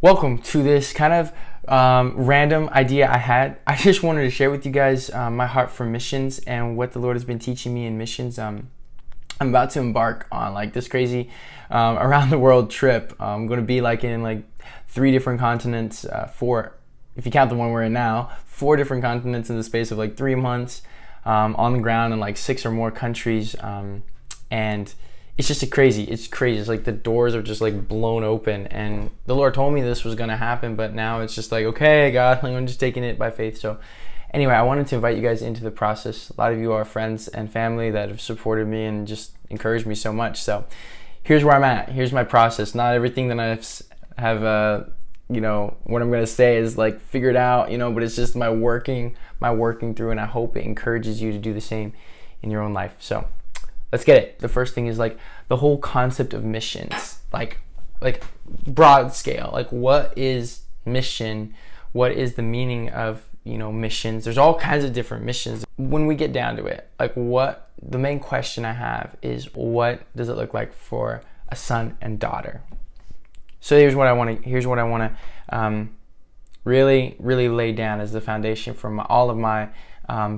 Welcome to this kind of random idea I had. I just wanted to share with you guys my heart for missions and what the Lord has been teaching me in missions. I'm about to embark on like this crazy around the world trip. I'm going to be like in like 3 different continents, if you count the one we're in now, 4 different continents in the space of like 3 months, on the ground in like 6 or more countries, and it's just crazy. It's like the doors are just like blown open, and the Lord told me this was gonna happen, but now it's just like, okay, God, I'm just taking it by faith. So anyway, I wanted to invite you guys into the process. A lot of you are friends and family that have supported me and just encouraged me so much. So here's where I'm at. Here's my process. Not everything that I have what I'm gonna say is like figured out, but it's just my working through, and I hope it encourages you to do the same in your own life. So let's get it. The first thing is like the whole concept of missions, like broad scale. Like, what is mission? What is the meaning of missions? There's all kinds of different missions. When we get down to it, like the main question I have is, what does it look like for a son and daughter? So here's what I want to really lay down as the foundation for all of my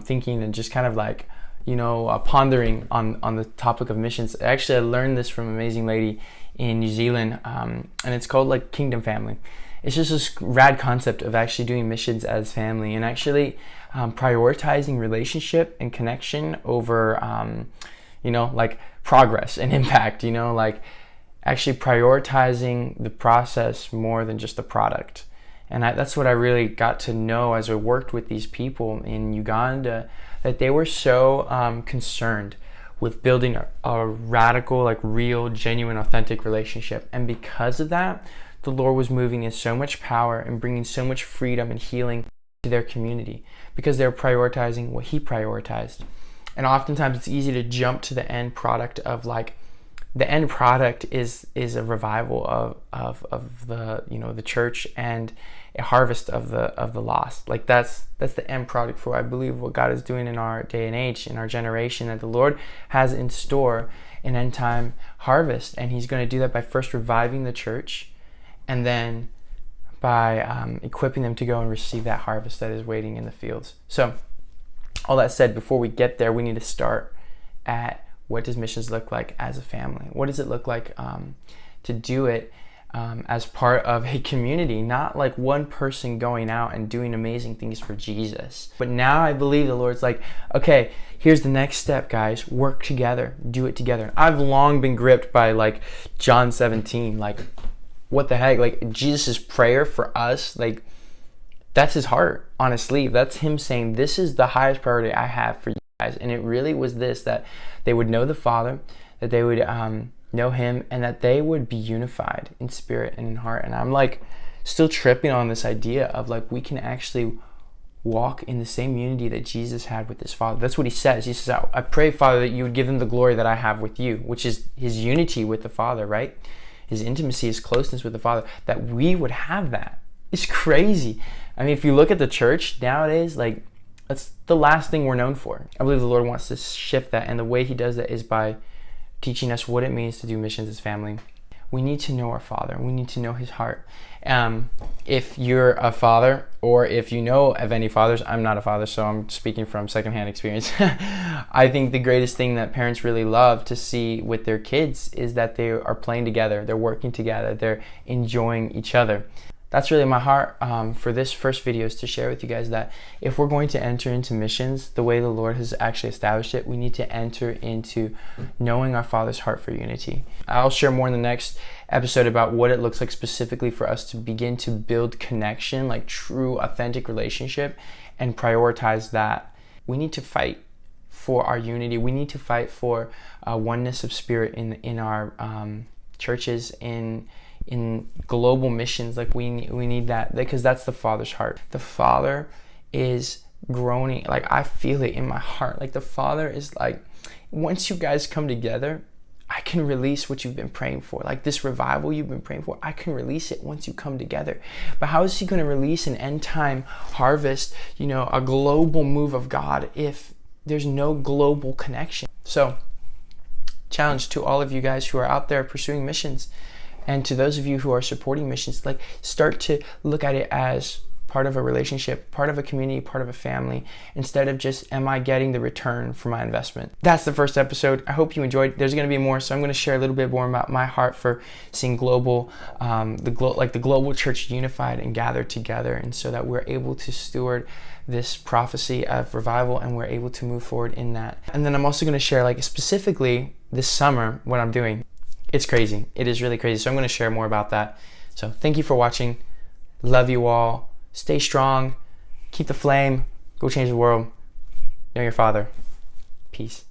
thinking, and just kind of like pondering on the topic of missions. Actually, I learned this from an amazing lady in New Zealand, and it's called like Kingdom Family. It's just this rad concept of actually doing missions as family, and actually prioritizing relationship and connection over like progress and impact. Like actually prioritizing the process more than just the product. And that's what I really got to know as I worked with these people in Uganda, that they were so concerned with building a radical, like real, genuine, authentic relationship. And because of that, the Lord was moving in so much power and bringing so much freedom and healing to their community, because they're prioritizing what He prioritized. And oftentimes it's easy to jump to the end product of like, the end product is a revival of the the church, and a harvest of the lost. Like that's the end product for, I believe, what God is doing in our day and age, in our generation, that the Lord has in store an end time harvest. And He's going to do that by first reviving the church, and then by equipping them to go and receive that harvest that is waiting in the fields. So all that said, before we get there, we need to start at, what does missions look like as a family? What does it look like to do it as part of a community? Not like one person going out and doing amazing things for Jesus. But now I believe the Lord's like, okay, here's the next step, guys. Work together. Do it together. I've long been gripped by like John 17. Like, what the heck? Like, Jesus' prayer for us, like, that's His heart on His sleeve. That's Him saying, this is the highest priority I have for you guys. And it really was this, that they would know the Father, that they would know Him, and that they would be unified in spirit and in heart. And I'm like still tripping on this idea of like, we can actually walk in the same unity that Jesus had with His Father. That's what He says. He says, I pray, Father, that you would give them the glory that I have with you, which is His unity with the Father, right? His intimacy, His closeness with the Father, that we would have that. It's crazy. I mean, if you look at the church nowadays, like, that's the last thing we're known for. I believe the Lord wants to shift that, and the way He does that is by teaching us what it means to do missions as family. We need to know our Father. We need to know His heart. If you're a father, or if you know of any fathers, I'm not a father, so I'm speaking from secondhand experience. I think the greatest thing that parents really love to see with their kids is that they are playing together, they're working together, they're enjoying each other. That's really my heart for this first video, is to share with you guys that if we're going to enter into missions the way the Lord has actually established it, we need to enter into knowing our Father's heart for unity. I'll share more in the next episode about what it looks like specifically for us to begin to build connection, like true, authentic relationship, and prioritize that. We need to fight for our unity. We need to fight for oneness of spirit in our churches, in global missions. Like we need that, because that's the Father's heart. The Father is groaning, like I feel it in my heart. Like the Father is like, once you guys come together, I can release what you've been praying for. Like this revival you've been praying for, I can release it once you come together. But how is He going to release an end time harvest, a global move of God, if there's no global connection? So challenge to all of you guys who are out there pursuing missions And to those of you who are supporting missions, like, start to look at it as part of a relationship, part of a community, part of a family, instead of just, am I getting the return for my investment? That's the first episode. I hope you enjoyed. There's going to be more, so I'm going to share a little bit more about my heart for seeing global, the global church unified and gathered together, and so that we're able to steward this prophecy of revival, and we're able to move forward in that. And then I'm also going to share, like, specifically this summer, what I'm doing. It's crazy. It is really crazy. So I'm going to share more about that. So thank you for watching. Love you all. Stay strong. Keep the flame. Go change the world. Know your Father. Peace.